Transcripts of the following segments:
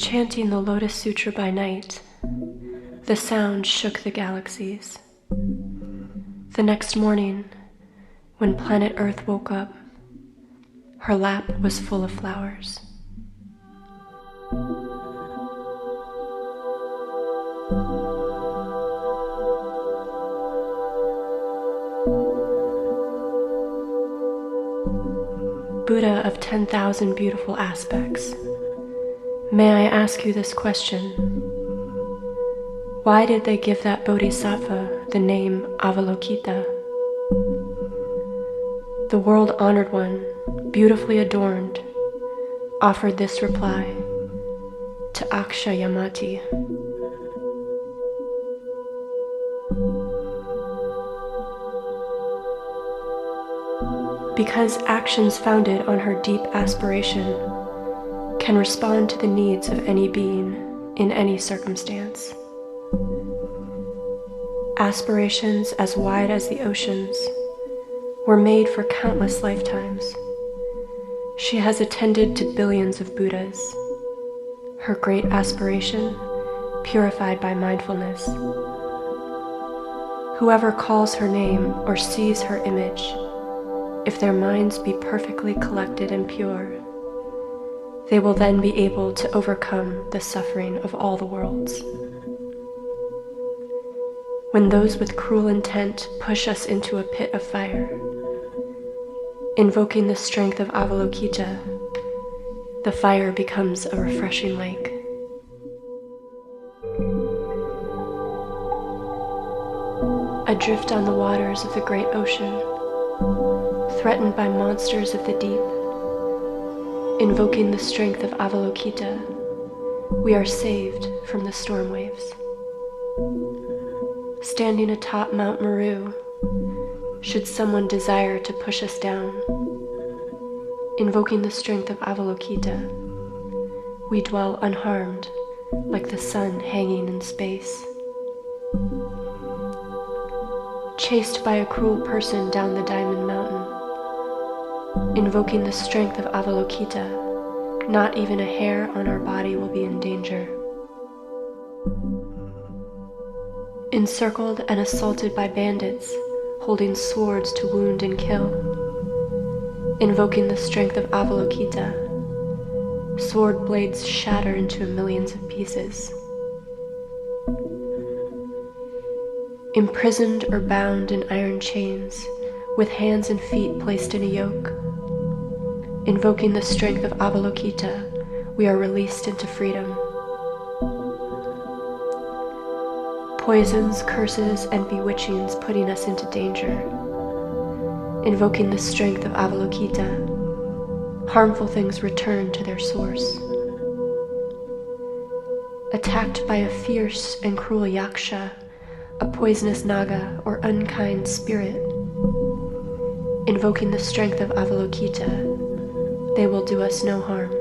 Chanting the Lotus Sutra by night, the sound shook the galaxies. The next morning, when planet Earth woke up, her lap was full of flowers. Buddha of 10,000 beautiful aspects, may I ask you this question? Why did they give that bodhisattva the name Avalokita? The world-honored one, beautifully adorned, offered this reply to Akshayamati. Because actions founded on her deep aspiration can respond to the needs of any being in any circumstance. Aspirations as wide as the oceans were made for countless lifetimes. She has attended to billions of Buddhas. Her great aspiration purified by mindfulness. Whoever calls her name or sees her image, if their minds be perfectly collected and pure, they will then be able to overcome the suffering of all the worlds. When those with cruel intent push us into a pit of fire, invoking the strength of Avalokita, the fire becomes a refreshing lake. Adrift on the waters of the great ocean, threatened by monsters of the deep, invoking the strength of Avalokita, we are saved from the storm waves. Standing atop Mount Meru, should someone desire to push us down, invoking the strength of Avalokita, we dwell unharmed like the sun hanging in space. Chased by a cruel person down the Diamond Mountain, invoking the strength of Avalokita, not even a hair on our body will be in danger. Encircled and assaulted by bandits, holding swords to wound and kill, invoking the strength of Avalokita, sword blades shatter into millions of pieces. Imprisoned or bound in iron chains, with hands and feet placed in a yoke, invoking the strength of Avalokita, we are released into freedom. Poisons, curses, and bewitchings putting us into danger, invoking the strength of Avalokita, harmful things return to their source. Attacked by a fierce and cruel yaksha, a poisonous naga or unkind spirit, invoking the strength of Avalokita, they will do us no harm.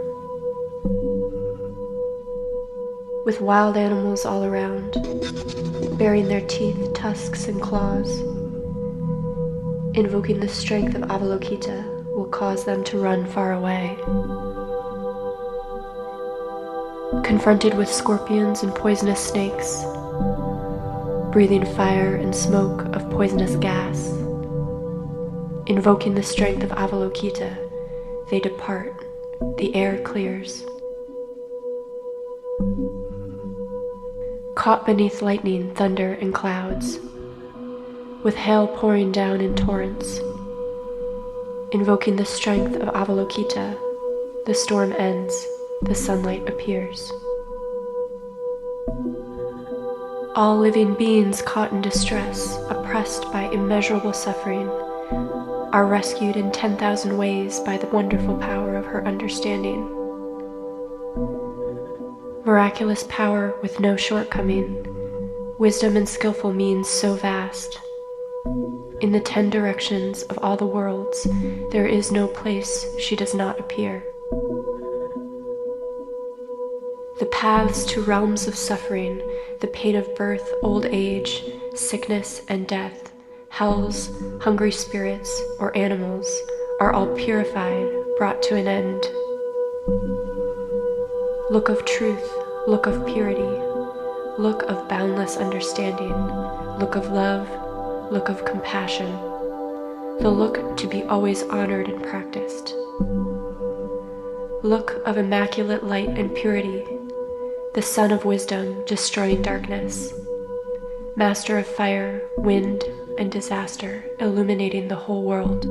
With wild animals all around, bearing their teeth, tusks, and claws, invoking the strength of Avalokita will cause them to run far away. Confronted with scorpions and poisonous snakes, breathing fire and smoke of poisonous gas, invoking the strength of Avalokita, they depart, the air clears. Caught beneath lightning, thunder, and clouds, with hail pouring down in torrents, invoking the strength of Avalokita, the storm ends, the sunlight appears. All living beings caught in distress, oppressed by immeasurable suffering, are rescued in 10,000 ways by the wonderful power of her understanding. Miraculous power with no shortcoming, wisdom and skillful means so vast. In the 10 directions of all the worlds, there is no place she does not appear. The paths to realms of suffering, the pain of birth, old age, sickness, and death, hells, hungry spirits, or animals, are all purified, brought to an end. look of truth, look of purity, look of boundless understanding, look of love, look of compassion, the look to be always honored and practiced. Look of immaculate light and purity, the sun of wisdom destroying darkness, master of fire, wind, and disaster, illuminating the whole world.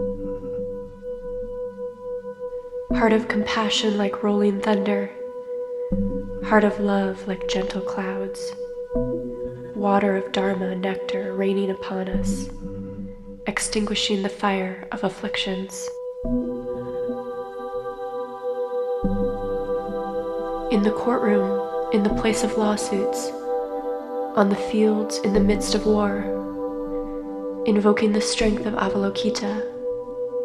Heart of compassion like rolling thunder, heart of love like gentle clouds, water of Dharma nectar raining upon us, extinguishing the fire of afflictions. In the courtroom, in the place of lawsuits, on the fields in the midst of war, invoking the strength of Avalokita,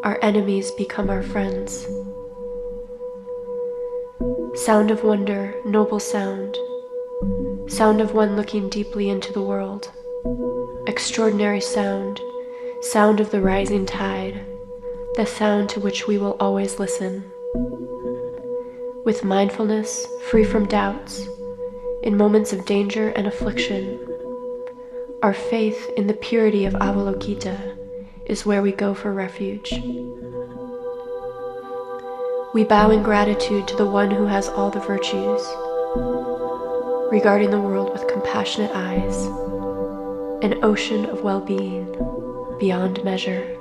our enemies become our friends. Sound of wonder, noble sound, sound of one looking deeply into the world, extraordinary sound, sound of the rising tide, the sound to which we will always listen. With mindfulness, free from doubts, in moments of danger and affliction, our faith in the purity of Avalokita is where we go for refuge. We bow in gratitude to the one who has all the virtues, regarding the world with compassionate eyes, an ocean of well-being beyond measure.